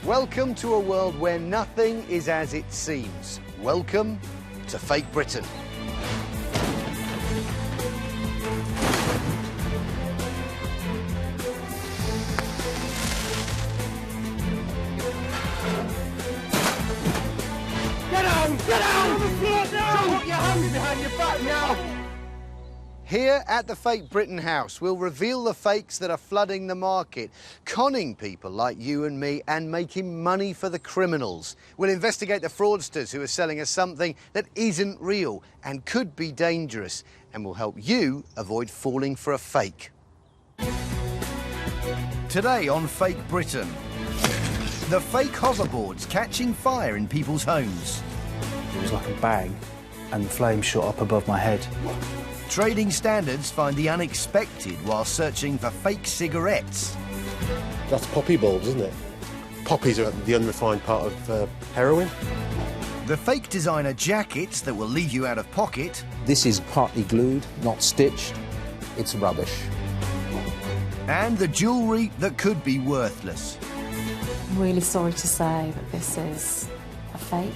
Welcome to a world where nothing is as it seems. Welcome to Fake Britain. Get on! Get on! On the floor now! Don't put your hands behind your back now! Here at the Fake Britain house, we'll reveal the fakes that are flooding the market, conning people like you and me and making money for the criminals. We'll investigate the fraudsters who are selling us something that isn't real and could be dangerous, and we'll help you avoid falling for a fake. Today on Fake Britain, the fake hoverboards catching fire in people's homes. It was like a bang, and the flame shot up above my head. Trading Standards find the unexpected while searching for fake cigarettes. That's poppy bulbs, isn't it? Poppies are the unrefined part of heroin. The fake designer jackets that will leave you out of pocket. This is partly glued, not stitched. It's rubbish. And the jewellery that could be worthless. I'm really sorry to say that this is a fake.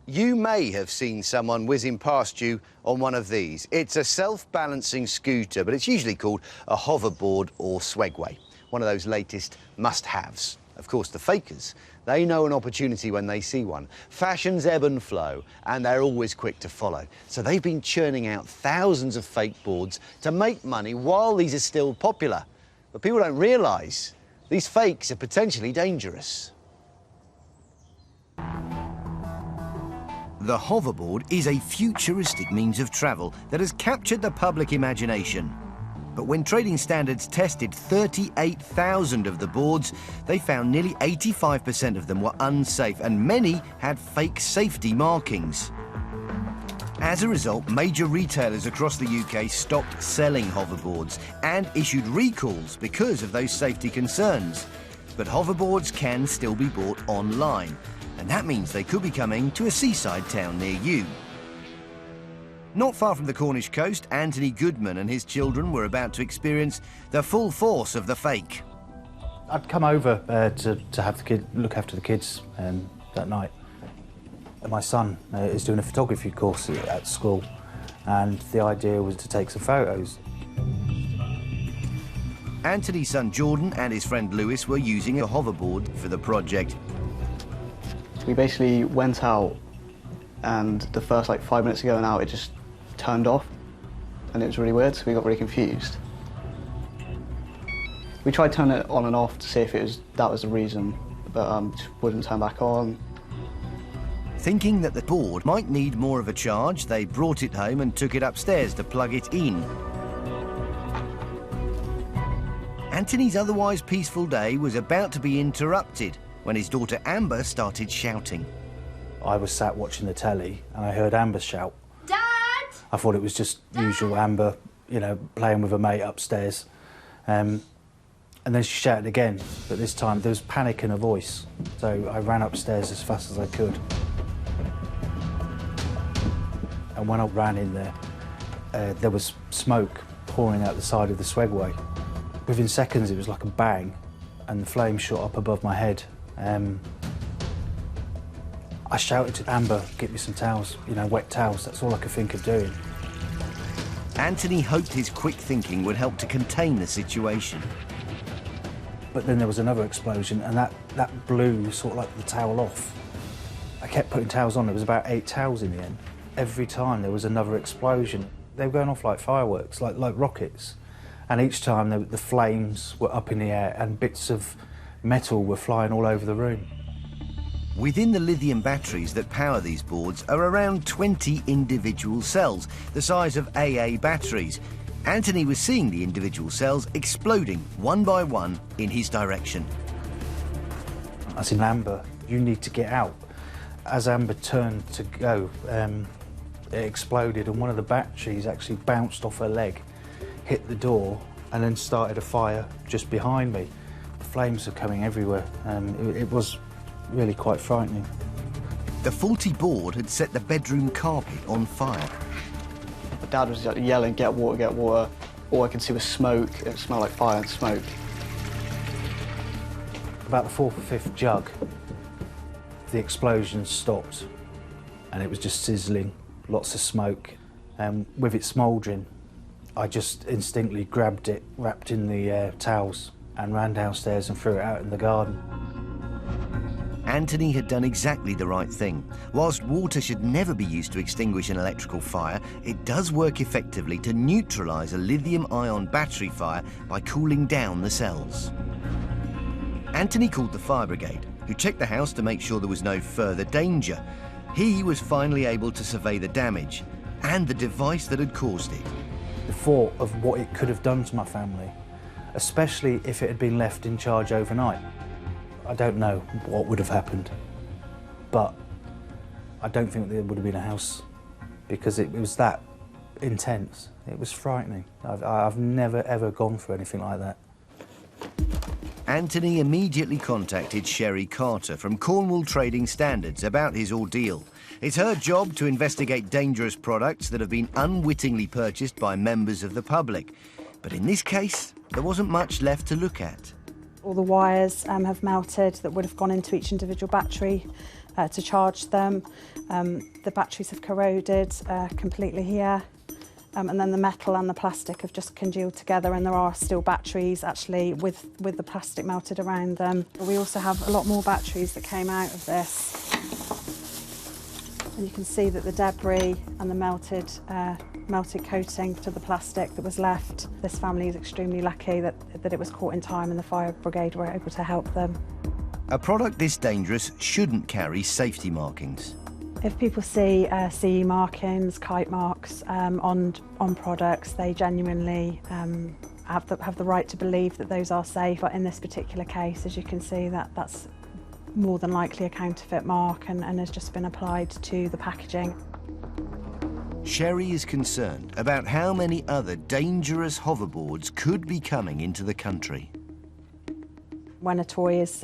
You may have seen someone whizzing past you on one of these. It's a self-balancing scooter, but it's usually called a hoverboard or swegway, one of those latest must-haves. Of course, the fakers, they know an opportunity when they see one. Fashions ebb and flow, and they're always quick to follow. So they've been churning out thousands of fake boards to make money while these are still popular. But people don't realise these fakes are potentially dangerous. The hoverboard is a futuristic means of travel that has captured the public imagination. But when Trading Standards tested 38,000 of the boards, they found nearly 85% of them were unsafe and many had fake safety markings. As a result, major retailers across the UK stopped selling hoverboards and issued recalls because of those safety concerns. But hoverboards can still be bought online. And that means they could be coming to a seaside town near you. Not far from the Cornish coast, Anthony Goodman and his children were about to experience the full force of the fake. I'd come over to have the look after the kids that night. And my son is doing a photography course at school, and the idea was to take some photos. Anthony's son Jordan and his friend Lewis were using a hoverboard for the project. We basically went out, and the first 5 minutes of going out, it just turned off, and it was really weird, so we got really confused. We tried turning it on and off to see if that was the reason, but it wouldn't turn back on. Thinking that the board might need more of a charge, they brought it home and took it upstairs to plug it in. Anthony's otherwise peaceful day was about to be interrupted when his daughter Amber started shouting. I was sat watching the telly and I heard Amber shout. Dad! I thought it was just usual Amber, you know, playing with a mate upstairs. And then she shouted again, but this time there was panic in her voice. So I ran upstairs as fast as I could. And when I ran in there was smoke pouring out the side of the swegway. Within seconds it was like a bang and the flame shot up above my head. I shouted to Amber, get me some towels, you know, wet towels. That's all I could think of doing. Anthony hoped his quick thinking would help to contain the situation. But then there was another explosion, and that blew sort of like the towel off. I kept putting towels on. There was about 8 towels in the end. Every time there was another explosion. They were going off like fireworks, like rockets. And each time the flames were up in the air and bits of metal were flying all over the room. Within the lithium batteries that power these boards are around 20 individual cells, the size of AA batteries. Anthony was seeing the individual cells exploding one by one in his direction. I said, Amber, you need to get out. As Amber turned to go, it exploded and one of the batteries actually bounced off her leg, hit the door, and then started a fire just behind me. The flames were coming everywhere, and it was really quite frightening. The faulty board had set the bedroom carpet on fire. My dad was yelling, get water, get water. All I could see was smoke. It smelled like fire and smoke. About the fourth or fifth jug, the explosion stopped and it was just sizzling, lots of smoke. And with it smouldering, I just instinctively grabbed it, wrapped in the towels, and ran downstairs and threw it out in the garden. Anthony had done exactly the right thing. Whilst water should never be used to extinguish an electrical fire, it does work effectively to neutralise a lithium-ion battery fire by cooling down the cells. Anthony called the fire brigade, who checked the house to make sure there was no further danger. He was finally able to survey the damage and the device that had caused it. The thought of what it could have done to my family, especially if it had been left in charge overnight. I don't know what would have happened, but I don't think there would have been a house because it was that intense. It was frightening. I've never ever gone through anything like that. Anthony immediately contacted Sherry Carter from Cornwall Trading Standards about his ordeal. It's her job to investigate dangerous products that have been unwittingly purchased by members of the public. But in this case, there wasn't much left to look at. All the wires have melted that would have gone into each individual battery to charge them. The batteries have corroded completely here. And then the metal and the plastic have just congealed together, and there are still batteries actually with the plastic melted around them. We also have a lot more batteries that came out of this. And you can see that the debris and the melted coating to the plastic that was left. This family is extremely lucky that it was caught in time and the fire brigade were able to help them. A product this dangerous shouldn't carry safety markings. If people see CE markings, kite marks on products, they genuinely have the right to believe that those are safe. But in this particular case, as you can see, that's more than likely a counterfeit mark and has just been applied to the packaging. Sherry is concerned about how many other dangerous hoverboards could be coming into the country. When a toy is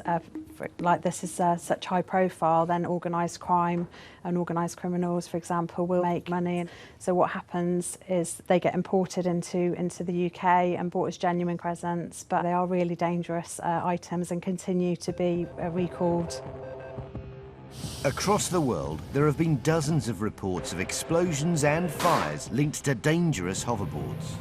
like this is such high profile, then organised crime and organised criminals, for example, will make money. And so what happens is they get imported into the UK and bought as genuine presents, but they are really dangerous items and continue to be recalled. Across the world, there have been dozens of reports of explosions and fires linked to dangerous hoverboards.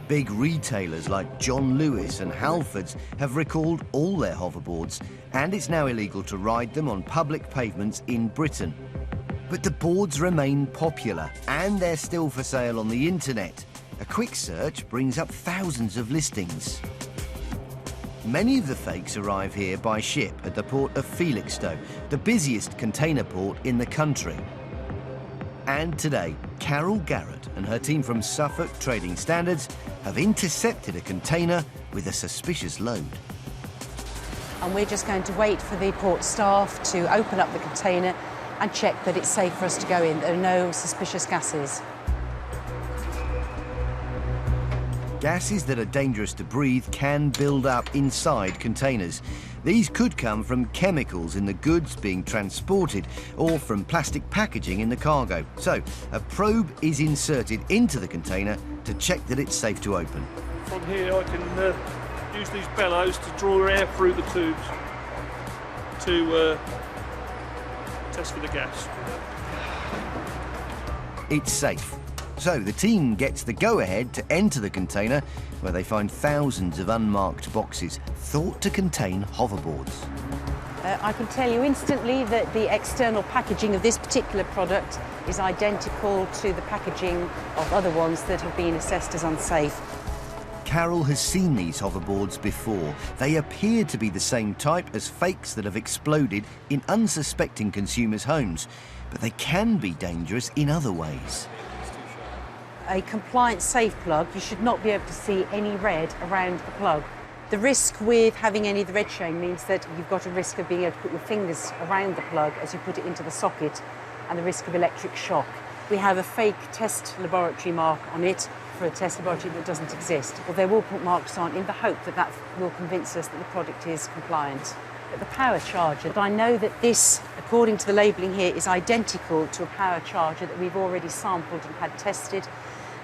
Big retailers like John Lewis and Halfords have recalled all their hoverboards, and it's now illegal to ride them on public pavements in Britain. But the boards remain popular, and they're still for sale on the internet. A quick search brings up thousands of listings. Many of the fakes arrive here by ship at the port of Felixstowe, the busiest container port in the country. And today, Carol Garrett and her team from Suffolk Trading Standards have intercepted a container with a suspicious load. And we're just going to wait for the port staff to open up the container and check that it's safe for us to go in. There are no suspicious gases. Gases that are dangerous to breathe can build up inside containers. These could come from chemicals in the goods being transported or from plastic packaging in the cargo. So, a probe is inserted into the container to check that it's safe to open. From here I can use these bellows to draw air through the tubes to test for the gas. It's safe. So the team gets the go-ahead to enter the container, where they find thousands of unmarked boxes thought to contain hoverboards. I can tell you instantly that the external packaging of this particular product is identical to the packaging of other ones that have been assessed as unsafe. Carol has seen these hoverboards before. They appear to be the same type as fakes that have exploded in unsuspecting consumers' homes, but they can be dangerous in other ways. A compliant safe plug, you should not be able to see any red around the plug. The risk with having any of the red showing means that you've got a risk of being able to put your fingers around the plug as you put it into the socket, and the risk of electric shock. We have a fake test laboratory mark on it for a test laboratory that doesn't exist. Well, they will put marks on in the hope that that will convince us that the product is compliant. But the power charger, I know that this, according to the labelling here, is identical to a power charger that we've already sampled and had tested.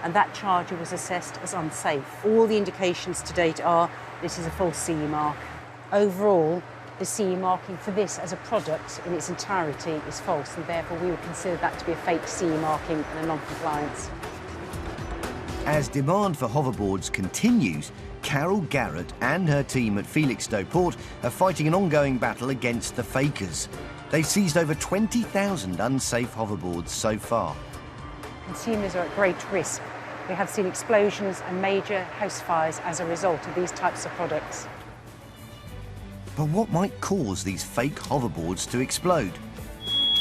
and that charger was assessed as unsafe. All the indications to date are this is a false CE mark. Overall, the CE marking for this as a product in its entirety is false, and therefore we would consider that to be a fake CE marking and a non-compliance. As demand for hoverboards continues, Carol Garrett and her team at Felixstowe Port are fighting an ongoing battle against the fakers. They've seized over 20,000 unsafe hoverboards so far. Consumers are at great risk. We have seen explosions and major house fires as a result of these types of products. But what might cause these fake hoverboards to explode?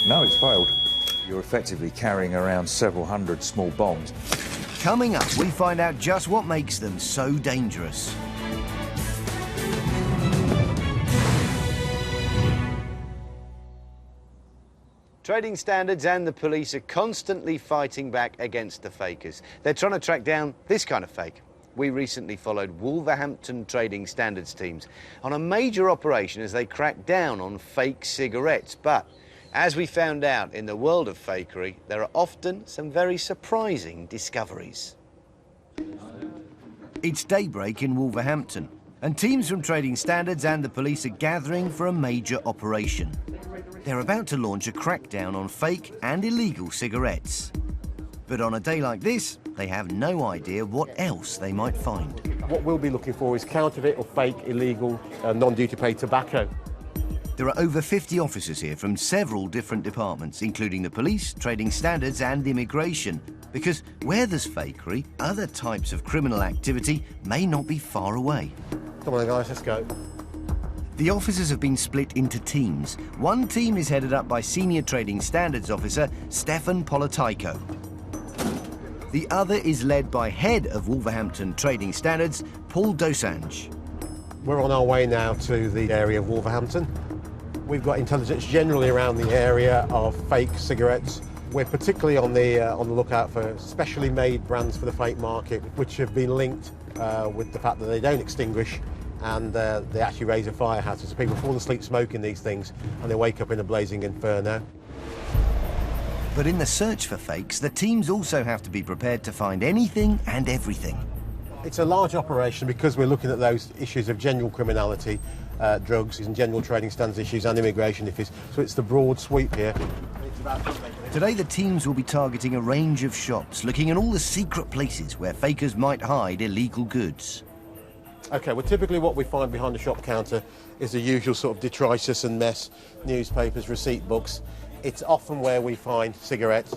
No, it's failed. You're effectively carrying around several hundred small bombs. Coming up, we find out just what makes them so dangerous. Trading Standards and the police are constantly fighting back against the fakers. They're trying to track down this kind of fake. We recently followed Wolverhampton Trading Standards teams on a major operation as they cracked down on fake cigarettes. But as we found out, in the world of fakery, there are often some very surprising discoveries. It's daybreak in Wolverhampton, and teams from Trading Standards and the police are gathering for a major operation. They're about to launch a crackdown on fake and illegal cigarettes. But on a day like this, they have no idea what else they might find. What we'll be looking for is counterfeit or fake, illegal, non-duty paid tobacco. There are over 50 officers here from several different departments, including the police, Trading Standards and immigration. Because where there's fakery, other types of criminal activity may not be far away. Come on, guys, let's go. The officers have been split into teams. One team is headed up by Senior Trading Standards Officer Stefan Politaiko. The other is led by Head of Wolverhampton Trading Standards, Paul Dosange. We're on our way now to the area of Wolverhampton. We've got intelligence generally around the area of fake cigarettes. We're particularly on the lookout for specially made brands for the fake market, which have been linked with the fact that they don't extinguish and they actually raise a fire hazard. So people fall asleep smoking these things and they wake up in a blazing inferno. But in the search for fakes, the teams also have to be prepared to find anything and everything. It's a large operation because we're looking at those issues of general criminality, drugs and general trading standards issues and immigration issues. So it's the broad sweep here. Today the teams will be targeting a range of shops, looking at all the secret places where fakers might hide illegal goods. OK, well, typically what we find behind the shop counter is the usual sort of detritus and mess, newspapers, receipt books. It's often where we find cigarettes.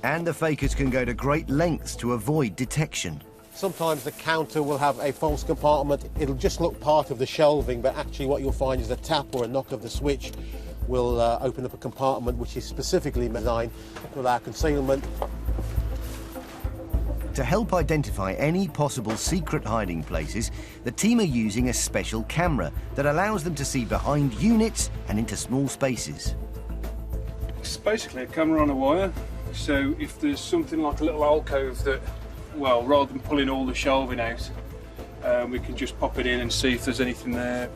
And the fakers can go to great lengths to avoid detection. Sometimes the counter will have a false compartment. It'll just look part of the shelving, but actually what you'll find is a tap or a knock of the switch will open up a compartment which is specifically designed to allow concealment. To help identify any possible secret hiding places, the team are using a special camera that allows them to see behind units and into small spaces. It's basically a camera on a wire, so if there's something like a little alcove that, well, rather than pulling all the shelving out, we can just pop it in and see if there's anything there.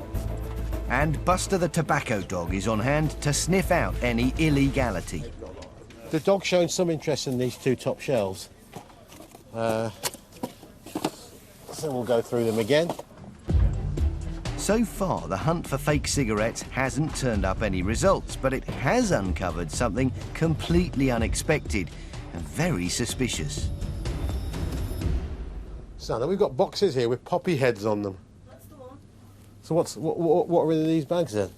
And Buster the tobacco dog is on hand to sniff out any illegality. The dog's showing some interest in these two top shelves. So we'll go through them again. So far, the hunt for fake cigarettes hasn't turned up any results, but it has uncovered something completely unexpected and very suspicious. Sandra, we've got boxes here with poppy heads on them. That's the one. So what are in these bags then?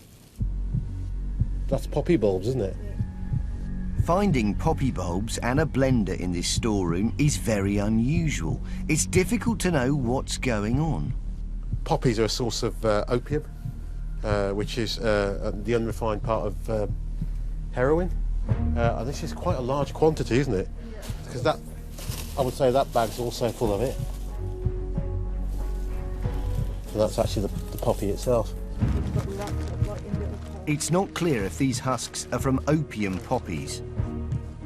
That's poppy bulbs, isn't it? Finding poppy bulbs and a blender in this storeroom is very unusual. It's difficult to know what's going on. Poppies are a source of opium, which is the unrefined part of heroin. And this is quite a large quantity, isn't it? Because that, I would say that bag's also full of it. And that's actually the poppy itself. It's not clear if these husks are from opium poppies.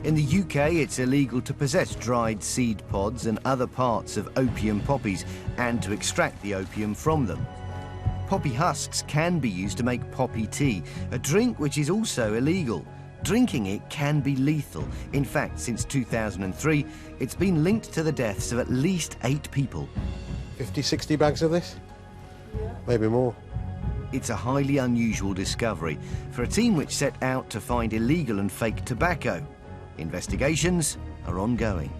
In the UK, it's illegal to possess dried seed pods and other parts of opium poppies and to extract the opium from them. Poppy husks can be used to make poppy tea, a drink which is also illegal. Drinking it can be lethal. In fact, since 2003, it's been linked to the deaths of at least 8 people. 50, 60 bags of this? Maybe more. It's a highly unusual discovery for a team which set out to find illegal and fake tobacco. Investigations are ongoing.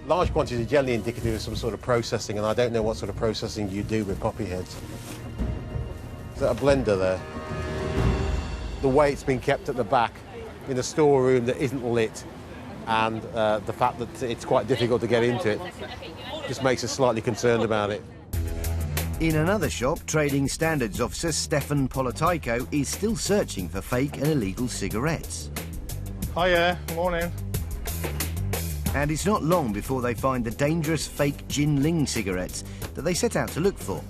Large quantities are generally indicative of some sort of processing, and I don't know what sort of processing you do with poppy heads. Is that a blender there? The way it's been kept at the back in a storeroom that isn't lit, and the fact that it's quite difficult to get into it just makes us slightly concerned about it. In another shop, Trading Standards Officer Stefan Politaiko is still searching for fake and illegal cigarettes. Hiya, morning. And it's not long before they find the dangerous fake Jinling cigarettes that they set out to look for.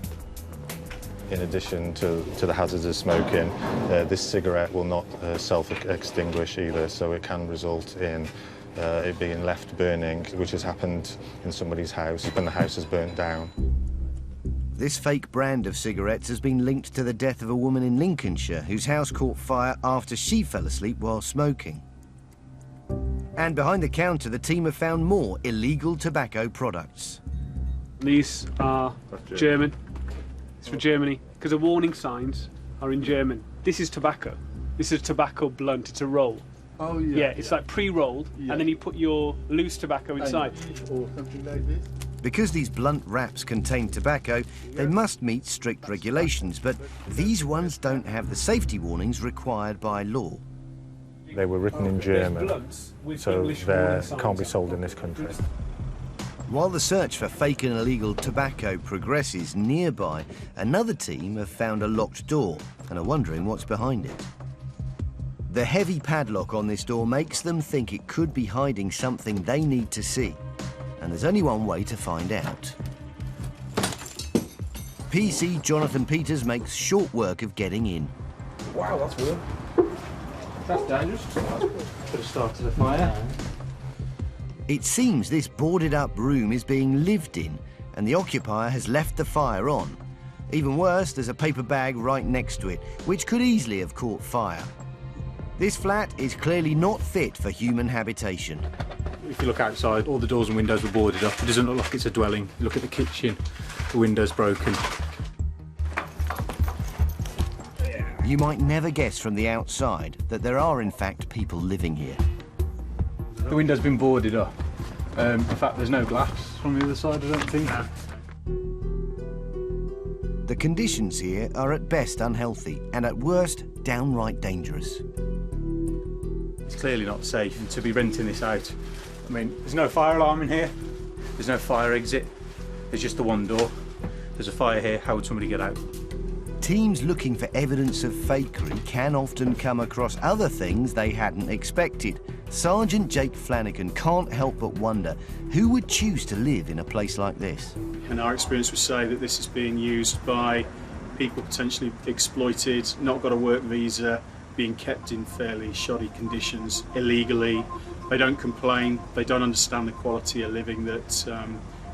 In addition to the hazards of smoking, this cigarette will not self-extinguish either, so it can result in it being left burning, which has happened in somebody's house when the house is burnt down. This fake brand of cigarettes has been linked to the death of a woman in Lincolnshire whose house caught fire after she fell asleep while smoking. And behind the counter, the team have found more illegal tobacco products. These are German. It's from Germany, because the warning signs are in German. This is tobacco. This is tobacco blunt. It's a roll. Oh, yeah. Yeah, it's like pre-rolled, and then you put your loose tobacco inside. Or something like this. Because these blunt wraps contain tobacco, they must meet strict regulations, but these ones don't have the safety warnings required by law. They were written in German, so they can't be sold in this country. While the search for fake and illegal tobacco progresses, nearby, another team have found a locked door and are wondering what's behind it. The heavy padlock on this door makes them think it could be hiding something they need to see. And there's only one way to find out. PC Jonathan Peters makes short work of getting in. Wow, that's weird. That's dangerous. Could have started a fire. It seems this boarded-up room is being lived in, and the occupier has left the fire on. Even worse, there's a paper bag right next to it, which could easily have caught fire. This flat is clearly not fit for human habitation. If you look outside, all the doors and windows were boarded up. It doesn't look like it's a dwelling. You look at the kitchen, the window's broken. You might never guess from the outside that there are in fact people living here. The window's been boarded up. In fact, there's no glass from the other side, I don't think. The conditions here are at best unhealthy and at worst downright dangerous. It's clearly not safe to be renting this out. I mean, there's no fire alarm in here. There's no fire exit. There's just the one door. There's a fire here. How would somebody get out? Teams looking for evidence of fakery can often come across other things they hadn't expected. Sergeant Jake Flanagan can't help but wonder who would choose to live in a place like this. And our experience would say that this is being used by people potentially exploited, not got a work visa, being kept in fairly shoddy conditions illegally. They don't complain, they don't understand the quality of living that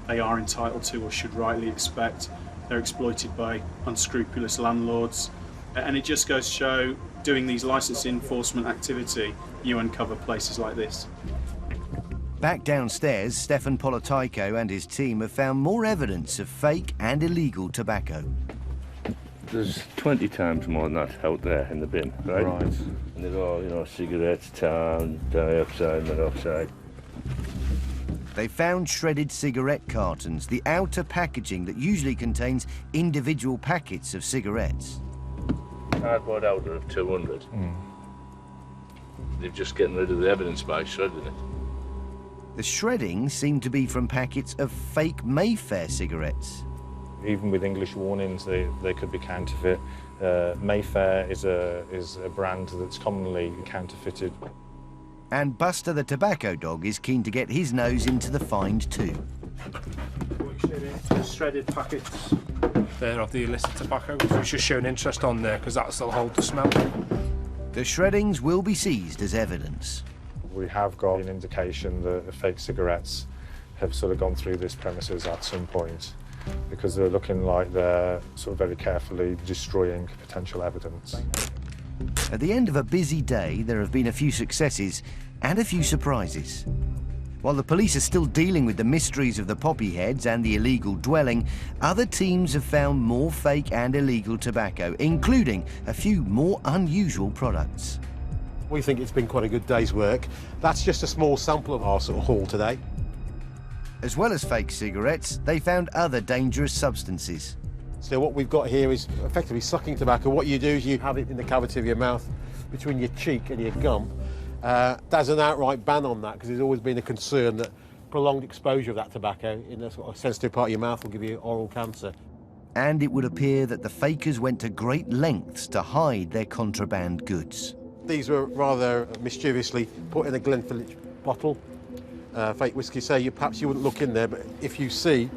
they are entitled to or should rightly expect. They're exploited by unscrupulous landlords. And it just goes to show, doing these licence enforcement activity, you uncover places like this. Back downstairs, Stefan Politaiko and his team have found more evidence of fake and illegal tobacco. There's 20 times more than that out there in the bin, right? Right. And they're all, you know, cigarettes, tar, dioxide, monoxide. They found shredded cigarette cartons, the outer packaging that usually contains individual packets of cigarettes. Cardboard outer of 200. They've just getting rid of the evidence by shredding it. The shredding seemed to be from packets of fake Mayfair cigarettes. Even with English warnings, they could be counterfeit. Mayfair is a brand that's commonly counterfeited. And Buster the tobacco dog is keen to get his nose into the find too. Shredded packets there of the illicit tobacco, which was just showing interest on there because that'll still hold the smell. The shreddings will be seized as evidence. We have got an indication that the fake cigarettes have sort of gone through this premises at some point, because they're looking like they're sort of very carefully destroying potential evidence. At the end of a busy day, there have been a few successes and a few surprises. While the police are still dealing with the mysteries of the poppy heads and the illegal dwelling, other teams have found more fake and illegal tobacco, including a few more unusual products. We think it's been quite a good day's work. That's just a small sample of our sort of haul today. As well as fake cigarettes, they found other dangerous substances. So what we've got here is effectively sucking tobacco. What you do is you have it in the cavity of your mouth, between your cheek and your gum. There's an outright ban on that because there's always been a concern that prolonged exposure of that tobacco in a sort of sensitive part of your mouth will give you oral cancer. And it would appear that the fakers went to great lengths to hide their contraband goods. These were rather mischievously put in a Glenfiddich bottle, fake whiskey. So perhaps you wouldn't look in there, but if you see,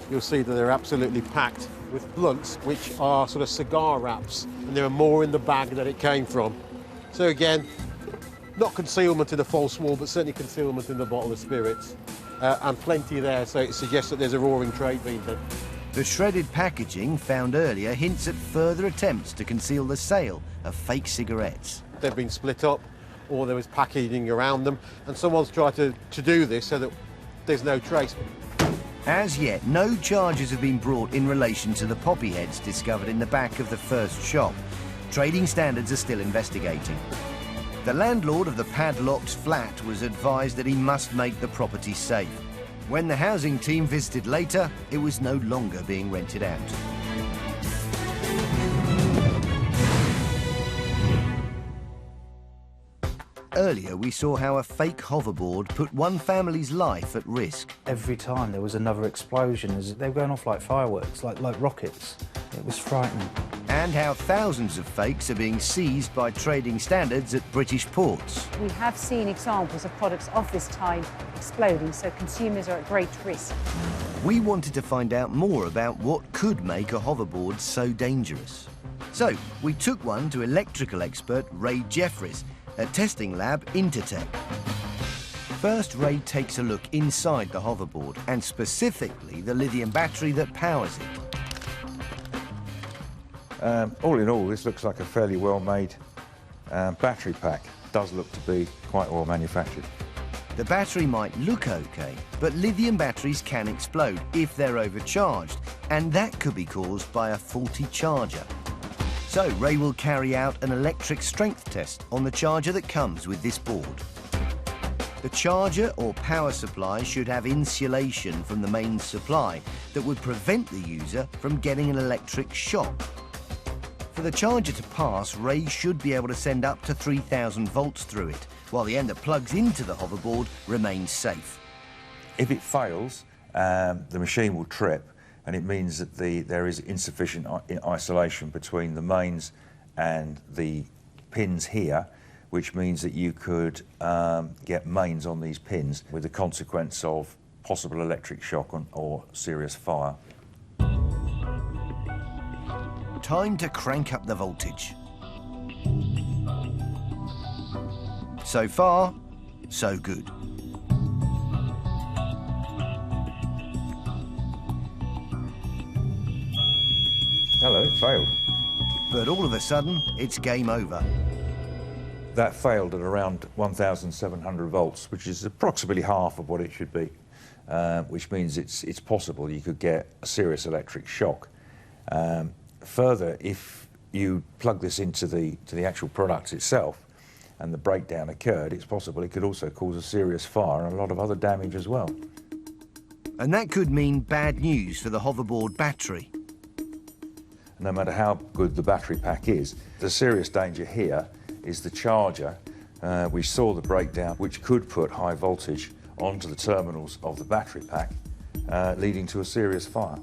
you'll see that they're absolutely packed with blunts, which are sort of cigar wraps, and there are more in the bag than it came from. So again, not concealment in a false wall, but certainly concealment in the bottle of spirits, and plenty there, so it suggests that there's a roaring trade being done. The shredded packaging found earlier hints at further attempts to conceal the sale of fake cigarettes. They've been split up, or there was packaging around them, and someone's tried to do this so that there's no trace. As yet, no charges have been brought in relation to the poppy heads discovered in the back of the first shop. Trading Standards are still investigating. The landlord of the padlocked flat was advised that he must make the property safe. When the housing team visited later, it was no longer being rented out. Earlier, we saw how a fake hoverboard put one family's life at risk. Every time there was another explosion, they were going off like fireworks, like rockets. It was frightening. And how thousands of fakes are being seized by Trading Standards at British ports. We have seen examples of products of this type exploding, so consumers are at great risk. We wanted to find out more about what could make a hoverboard so dangerous. So, we took one to electrical expert Ray Jeffries at testing lab Intertech. First, Ray takes a look inside the hoverboard, and specifically the lithium battery that powers it. All in all, this looks like a fairly well-made battery pack. Does look to be quite well manufactured. The battery might look okay, but lithium batteries can explode if they're overcharged, and that could be caused by a faulty charger. So Ray will carry out an electric strength test on the charger that comes with this board. The charger or power supply should have insulation from the main supply that would prevent the user from getting an electric shock. For the charger to pass, Ray should be able to send up to 3,000 volts through it, while the end that plugs into the hoverboard remains safe. If it fails, the machine will trip, and it means that there is insufficient isolation between the mains and the pins here, which means that you could get mains on these pins with the consequence of possible electric shock or serious fire. Time to crank up the voltage. So far, so good. Hello, it failed. But all of a sudden, it's game over. That failed at around 1,700 volts, which is approximately half of what it should be, which means it's possible you could get a serious electric shock. Further, if you plug this into the actual product itself and the breakdown occurred, it's possible it could also cause a serious fire and a lot of other damage as well. And that could mean bad news for the hoverboard battery. No matter how good the battery pack is, the serious danger here is the charger. We saw the breakdown, which could put high voltage onto the terminals of the battery pack, leading to a serious fire.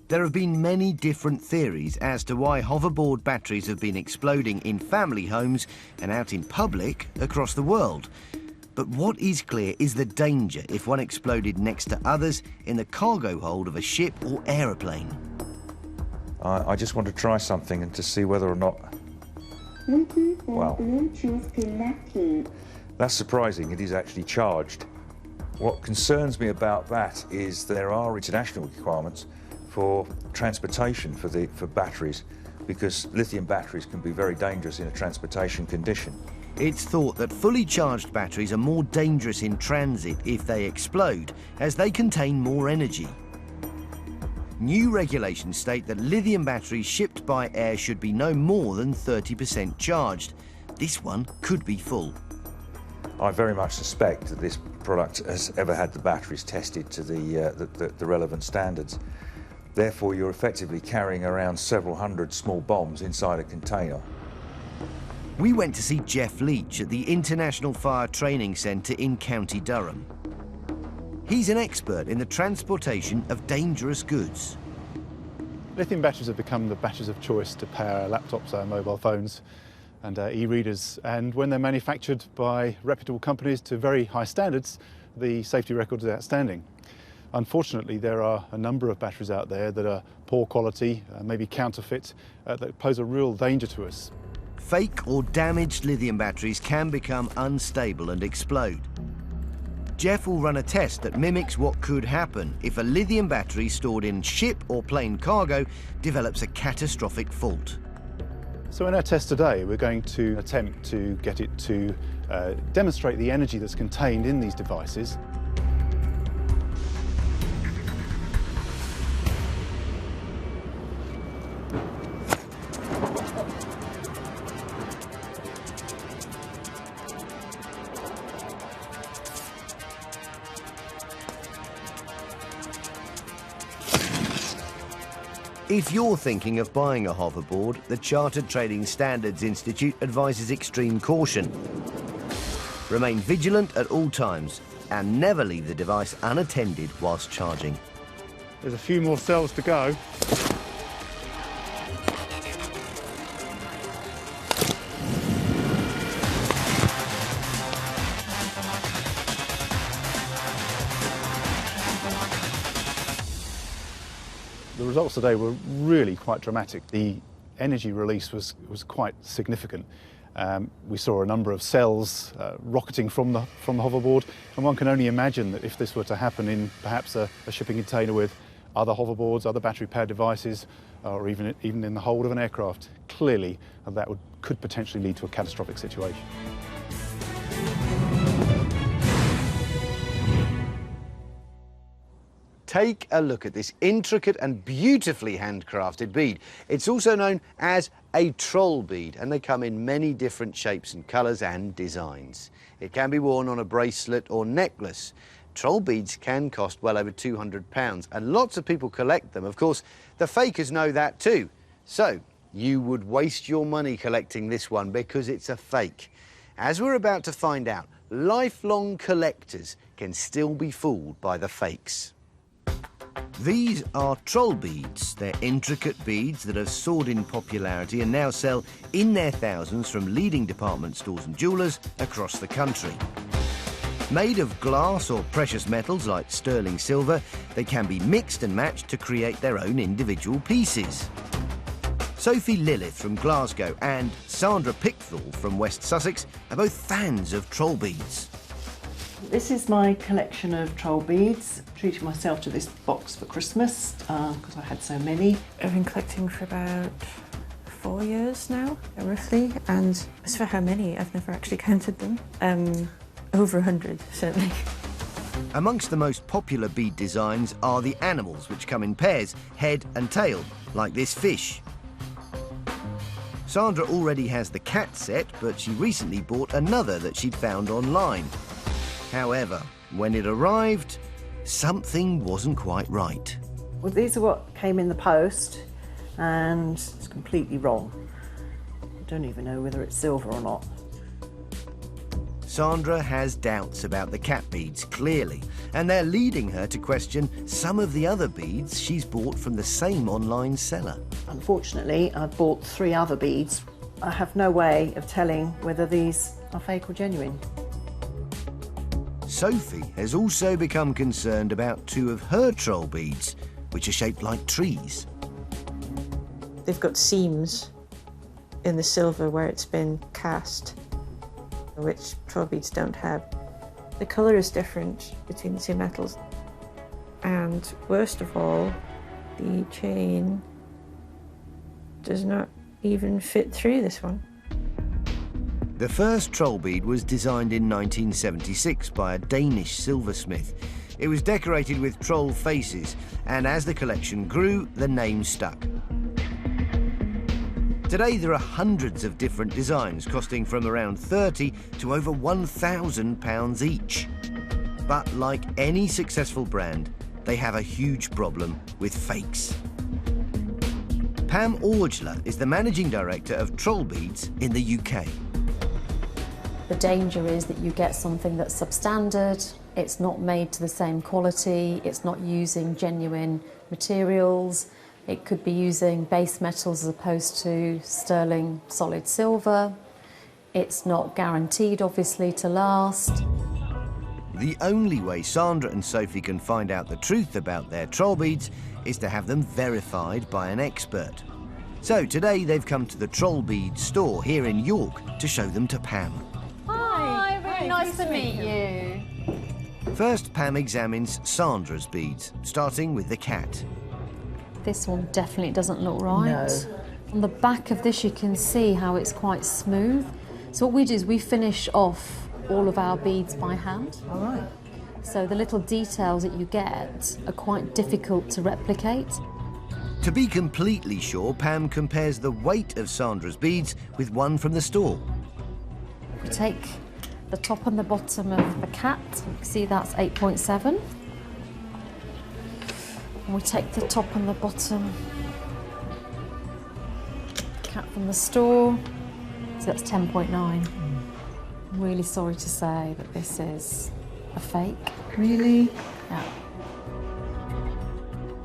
There have been many different theories as to why hoverboard batteries have been exploding in family homes and out in public across the world. But what is clear is the danger if one exploded next to others in the cargo hold of a ship or aeroplane. I just want to try something and to see whether or not... Wow. That's surprising. It is actually charged. What concerns me about that is there are international requirements for transportation for batteries because lithium batteries can be very dangerous in a transportation condition. It's thought that fully charged batteries are more dangerous in transit if they explode, as they contain more energy. New regulations state that lithium batteries shipped by air should be no more than 30% charged. This one could be full. I very much suspect that this product has ever had the batteries tested to the relevant standards. Therefore, you're effectively carrying around several hundred small bombs inside a container. We went to see Jeff Leach at the International Fire Training Centre in County Durham. He's an expert in the transportation of dangerous goods. Lithium batteries have become the batteries of choice to power laptops, mobile phones and e-readers, and when they're manufactured by reputable companies to very high standards, the safety record is outstanding. Unfortunately, there are a number of batteries out there that are poor quality, maybe counterfeit, that pose a real danger to us. Fake or damaged lithium batteries can become unstable and explode. Jeff will run a test that mimics what could happen if a lithium battery stored in ship or plane cargo develops a catastrophic fault. So in our test today, we're going to attempt to get it to demonstrate the energy that's contained in these devices. If you're thinking of buying a hoverboard, the Chartered Trading Standards Institute advises extreme caution. Remain vigilant at all times and never leave the device unattended whilst charging. There's a few more cells to go. The results today were really quite dramatic. The energy release was quite significant. We saw a number of cells rocketing from the hoverboard, and one can only imagine that if this were to happen in perhaps a shipping container with other hoverboards, other battery-powered devices, or even in the hold of an aircraft, clearly that could potentially lead to a catastrophic situation. Take a look at this intricate and beautifully handcrafted bead. It's also known as a troll bead, and they come in many different shapes and colours and designs. It can be worn on a bracelet or necklace. Troll beads can cost well over £200, and lots of people collect them. Of course, the fakers know that too. So, you would waste your money collecting this one because it's a fake. As we're about to find out, lifelong collectors can still be fooled by the fakes. These are troll beads. They're intricate beads that have soared in popularity and now sell in their thousands from leading department stores and jewellers across the country. Made of glass or precious metals like sterling silver, they can be mixed and matched to create their own individual pieces. Sophie Lilith from Glasgow and Sandra Pickthall from West Sussex are both fans of troll beads. This is my collection of troll beads. I treated myself to this box for Christmas because I had so many. I've been collecting for about 4 years now, roughly, and as for how many, I've never actually counted them. Over 100, certainly. Amongst the most popular bead designs are the animals, which come in pairs, head and tail, like this fish. Sandra already has the cat set, but she recently bought another that she'd found online. However, when it arrived, something wasn't quite right. Well, these are what came in the post, and it's completely wrong. I don't even know whether it's silver or not. Sandra has doubts about the cat beads, clearly, and they're leading her to question some of the other beads she's bought from the same online seller. Unfortunately, I've bought 3 other beads. I have no way of telling whether these are fake or genuine. Sophie has also become concerned about 2 of her troll beads, which are shaped like trees. They've got seams in the silver where it's been cast, which troll beads don't have. The colour is different between the 2 metals. And worst of all, the chain does not even fit through this one. The first troll bead was designed in 1976 by a Danish silversmith. It was decorated with troll faces, and as the collection grew, the name stuck. Today there are hundreds of different designs costing from around £30 to over £1,000 each. But like any successful brand, they have a huge problem with fakes. Pam Orgler is the managing director of Troll Beads in the UK. The danger is that you get something that's substandard, it's not made to the same quality, it's not using genuine materials, it could be using base metals as opposed to sterling solid silver. It's not guaranteed, obviously, to last. The only way Sandra and Sophie can find out the truth about their troll beads is to have them verified by an expert. So today they've come to the Troll Bead store here in York to show them to Pam. Hi, really nice to meet you. First, Pam examines Sandra's beads, starting with the cat. This one definitely doesn't look right. No. On the back of this you can see how it's quite smooth. So what we do is we finish off all of our beads by hand. All right. So the little details that you get are quite difficult to replicate. To be completely sure, Pam compares the weight of Sandra's beads with one from the store. We take the top and the bottom of the cat. You can see that's 8.7. And we take the top and the bottom cat from the store, so that's 10.9. I'm really sorry to say that this is a fake. Really? Yeah.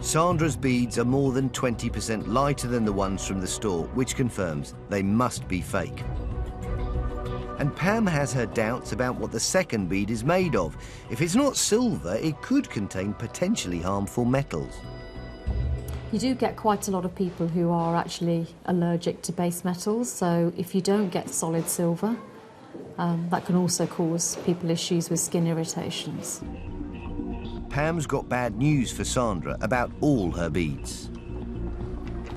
Sandra's beads are more than 20% lighter than the ones from the store, which confirms they must be fake. And Pam has her doubts about what the second bead is made of. If it's not silver, it could contain potentially harmful metals. You do get quite a lot of people who are actually allergic to base metals, so if you don't get solid silver, that can also cause people issues with skin irritations. Pam's got bad news for Sandra about all her beads.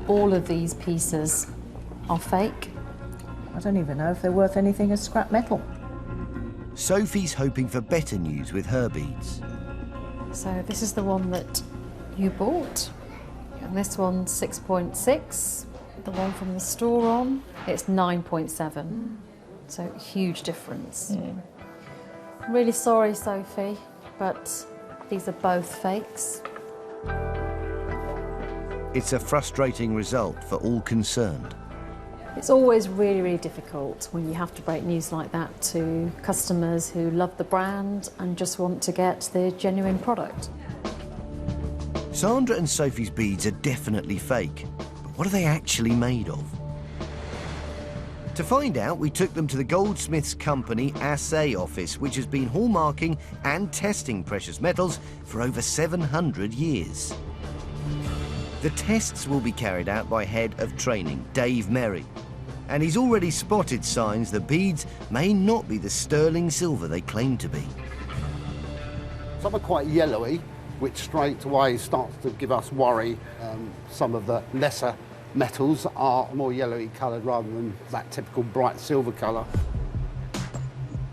All of these pieces are fake. I don't even know if they're worth anything as scrap metal. Sophie's hoping for better news with her beads. So this is the one that you bought, and this one's 6.6. The one from the store on, it's 9.7. So huge difference. Really sorry, Sophie, but these are both fakes. It's a frustrating result for all concerned. It's always really, really difficult when you have to break news like that to customers who love the brand and just want to get the genuine product. Sandra and Sophie's beads are definitely fake, but what are they actually made of? To find out, we took them to the Goldsmiths Company assay office, which has been hallmarking and testing precious metals for over 700 years. The tests will be carried out by Head of Training, Dave Merry, and he's already spotted signs the beads may not be the sterling silver they claim to be. Some are quite yellowy, which straight away starts to give us worry. Some of the lesser metals are more yellowy coloured rather than that typical bright silver colour.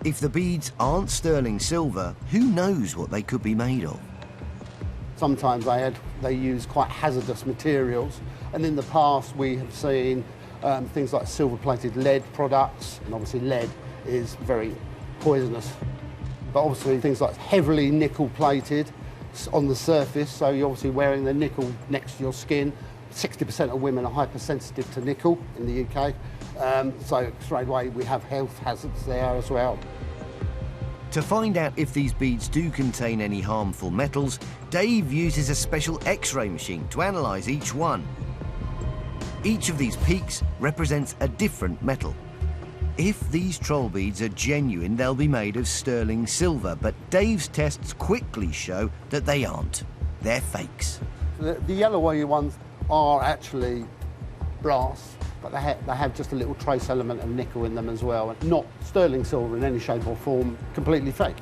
If the beads aren't sterling silver, who knows what they could be made of? Sometimes they use quite hazardous materials, and in the past we have seen things like silver-plated lead products, and obviously lead is very poisonous. But obviously things like heavily nickel-plated on the surface, so you're obviously wearing the nickel next to your skin. 60% of women are hypersensitive to nickel in the UK, so straight away we have health hazards there as well. To find out if these beads do contain any harmful metals, Dave uses a special X-ray machine to analyse each one. Each of these peaks represents a different metal. If these troll beads are genuine, they'll be made of sterling silver, but Dave's tests quickly show that they aren't. They're fakes. The yellowy ones are actually brass, but they have just a little trace element of nickel in them as well, and not sterling silver in any shape or form, completely fake.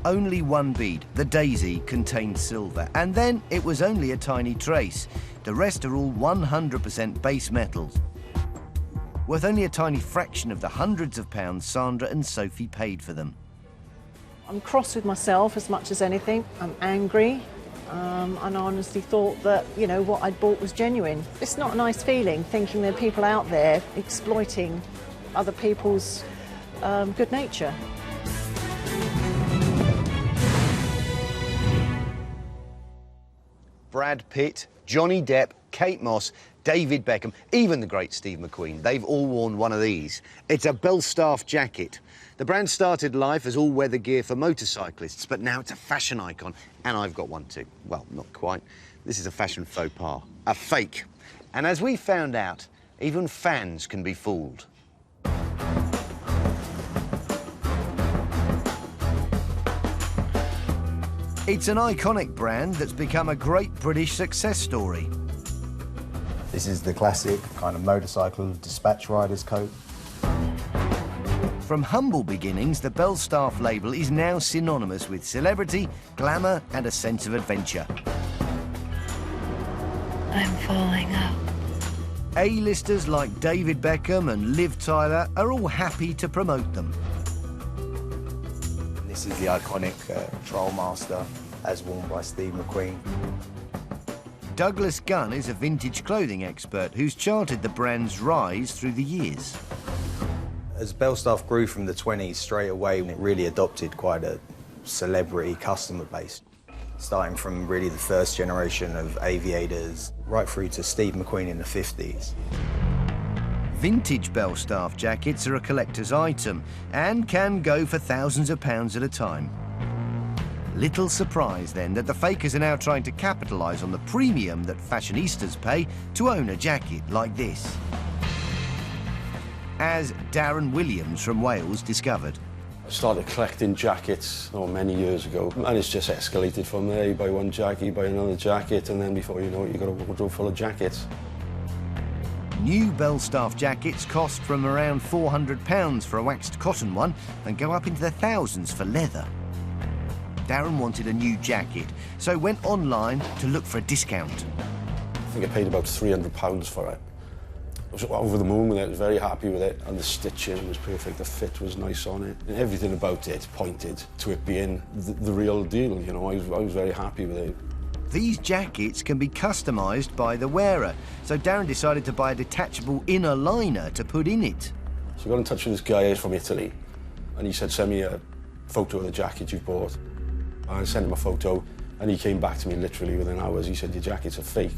only one bead, the daisy, contained silver, and then it was only a tiny trace. The rest are all 100% base metals, worth only a tiny fraction of the hundreds of pounds Sandra and Sophie paid for them. I'm cross with myself as much as anything. I'm angry, and I honestly thought that, you know, what I'd bought was genuine. It's not a nice feeling, thinking there are people out there exploiting other people's good nature. Brad Pitt, Johnny Depp, Kate Moss, David Beckham, even the great Steve McQueen, they've all worn one of these. It's a Belstaff jacket. The brand started life as all-weather gear for motorcyclists, but now it's a fashion icon, and I've got one too. Well, not quite. This is a fashion faux pas, a fake. And as we found out, even fans can be fooled. It's an iconic brand that's become a great British success story. This is the classic kind of motorcycle dispatch rider's coat. From humble beginnings, the Belstaff label is now synonymous with celebrity, glamour and a sense of adventure. I'm falling up. A-listers like David Beckham and Liv Tyler are all happy to promote them. This is the iconic Trollmaster, as worn by Steve McQueen. Douglas Gunn is a vintage clothing expert who's charted the brand's rise through the years. As Belstaff grew from the 20s straight away, it really adopted quite a celebrity customer base, starting from really the first generation of aviators right through to Steve McQueen in the 50s. Vintage Belstaff jackets are a collector's item and can go for thousands of pounds at a time. Little surprise then that the fakers are now trying to capitalise on the premium that fashionistas pay to own a jacket like this. As Darren Williams from Wales discovered. I started collecting jackets many years ago, and it's just escalated from there. You buy one jacket, you buy another jacket, and then before you know it, you've got a wardrobe full of jackets. New Belstaff jackets cost from around £400 for a waxed cotton one and go up into the thousands for leather. Darren wanted a new jacket, so went online to look for a discount. I think I paid about £300 for it. I was over the moon with it, I was very happy with it, and the stitching was perfect, the fit was nice on it, and everything about it pointed to it being the real deal, you know. I was very happy with it. These jackets can be customised by the wearer, so Darren decided to buy a detachable inner liner to put in it. So I got in touch with this guy from Italy, and he said, send me a photo of the jacket you bought. I sent him a photo, and he came back to me literally within hours. He said, your jackets are fake.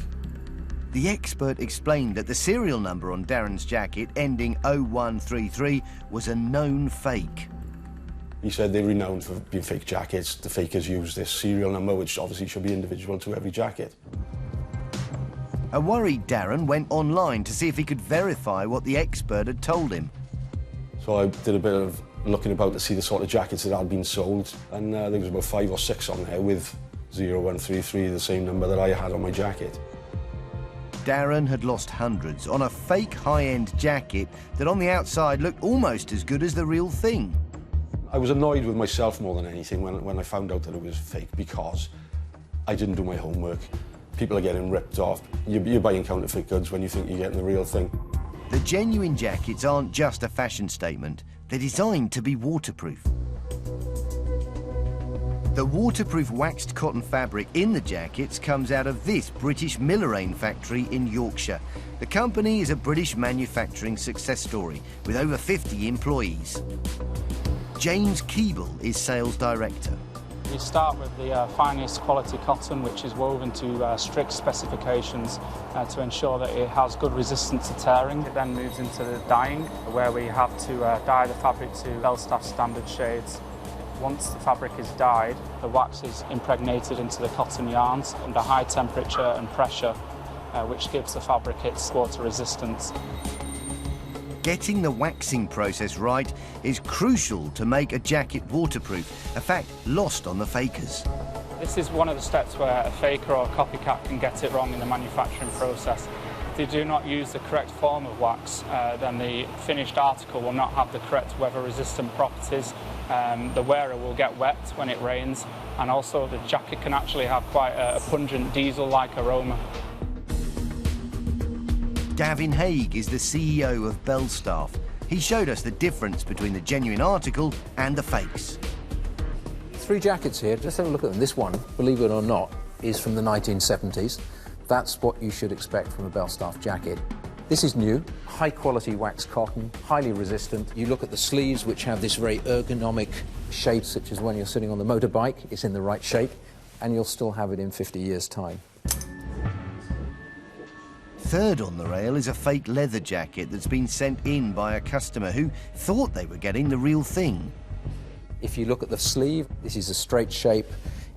The expert explained that the serial number on Darren's jacket, ending 0133, was a known fake. He said they're renowned for being fake jackets. The fakers use this serial number, which obviously should be individual to every jacket. A worried Darren went online to see if he could verify what the expert had told him. So I did a bit of looking about to see the sort of jackets that had been sold, and there was about 5 or 6 on there with 0133, the same number that I had on my jacket. Darren had lost hundreds on a fake high-end jacket that on the outside looked almost as good as the real thing. I was annoyed with myself more than anything when I found out that it was fake, because I didn't do my homework. People are getting ripped off. You're buying counterfeit goods when you think you're getting the real thing. The genuine jackets aren't just a fashion statement. They're designed to be waterproof. The waterproof waxed cotton fabric in the jackets comes out of this British Millerain factory in Yorkshire. The company is a British manufacturing success story with over 50 employees. James Keeble is sales director. We start with the finest quality cotton, which is woven to strict specifications to ensure that it has good resistance to tearing. It then moves into the dyeing, where we have to dye the fabric to Belstaff standard shades. Once the fabric is dyed, the wax is impregnated into the cotton yarns under high temperature and pressure, which gives the fabric its water resistance. Getting the waxing process right is crucial to make a jacket waterproof, a fact lost on the fakers. This is one of the steps where a faker or a copycat can get it wrong in the manufacturing process. If they do not use the correct form of wax, then the finished article will not have the correct weather-resistant properties, The wearer will get wet when it rains, and also the jacket can actually have quite a pungent diesel-like aroma. Gavin Haig is the CEO of Belstaff. He showed us the difference between the genuine article and the fakes. 3 jackets here, just have a look at them. This one, believe it or not, is from the 1970s. That's what you should expect from a Belstaff jacket. This is new, high-quality waxed cotton, highly resistant. You look at the sleeves, which have this very ergonomic shape, such as when you're sitting on the motorbike, it's in the right shape, and you'll still have it in 50 years' time. Third on the rail is a fake leather jacket that's been sent in by a customer who thought they were getting the real thing. If you look at the sleeve, this is a straight shape.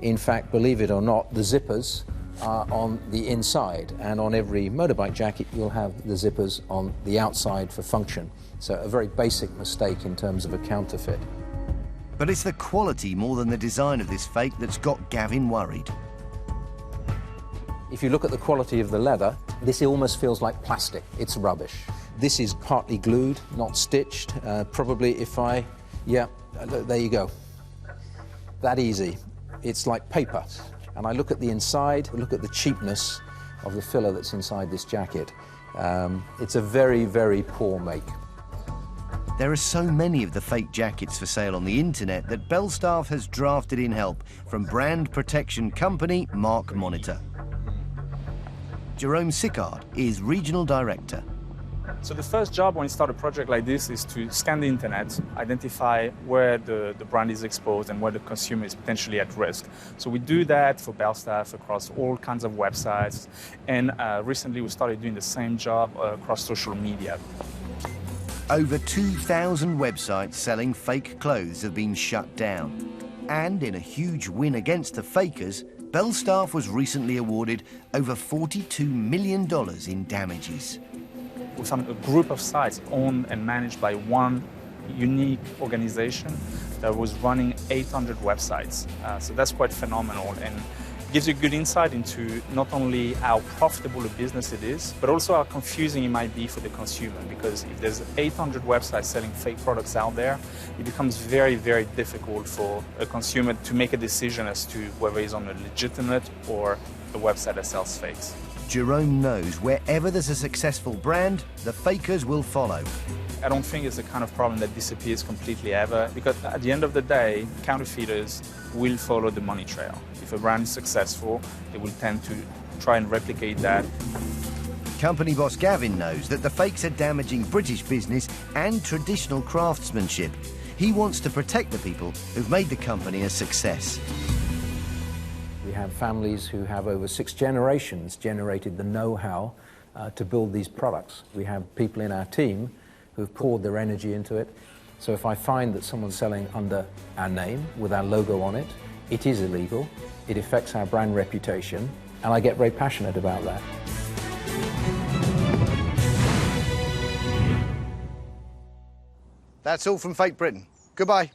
In fact, believe it or not, the zippers are on the inside, and on every motorbike jacket you'll have the zippers on the outside for function. So a very basic mistake in terms of a counterfeit. But it's the quality more than the design of this fake that's got Gavin worried. If you look at the quality of the leather, this almost feels like plastic. It's rubbish. This is partly glued, not stitched. Probably if I... yeah, there you go. That easy. It's like paper. And I look at the inside, look at the cheapness of the filler that's inside this jacket. It's a very, very poor make. There are so many of the fake jackets for sale on the internet that Belstaff has drafted in help from brand protection company Mark Monitor. Jerome Sickard is Regional Director. So the first job when you start a project like this is to scan the internet, identify where the brand is exposed and where the consumer is potentially at risk. So we do that for Belstaff across all kinds of websites, and recently we started doing the same job across social media. Over 2,000 websites selling fake clothes have been shut down. And in a huge win against the fakers, Belstaff was recently awarded over $42 million in damages. We found a group of sites owned and managed by one unique organization that was running 800 websites. So that's quite phenomenal, and gives you good insight into not only how profitable a business it is, but also how confusing it might be for the consumer, because if there's 800 websites selling fake products out there, it becomes very, very difficult for a consumer to make a decision as to whether he's on a legitimate or a website that sells fakes. Jerome knows wherever there's a successful brand, the fakers will follow. I don't think it's the kind of problem that disappears completely ever, because at the end of the day, counterfeiters will follow the money trail. If a brand is successful, they will tend to try and replicate that. Company boss Gavin knows that the fakes are damaging British business and traditional craftsmanship. He wants to protect the people who've made the company a success. We have families who have over 6 generations generated the know-how to build these products. We have people in our team who've poured their energy into it. So if I find that someone's selling under our name with our logo on it, it is illegal, it affects our brand reputation, and I get very passionate about that. That's all from Fake Britain. Goodbye.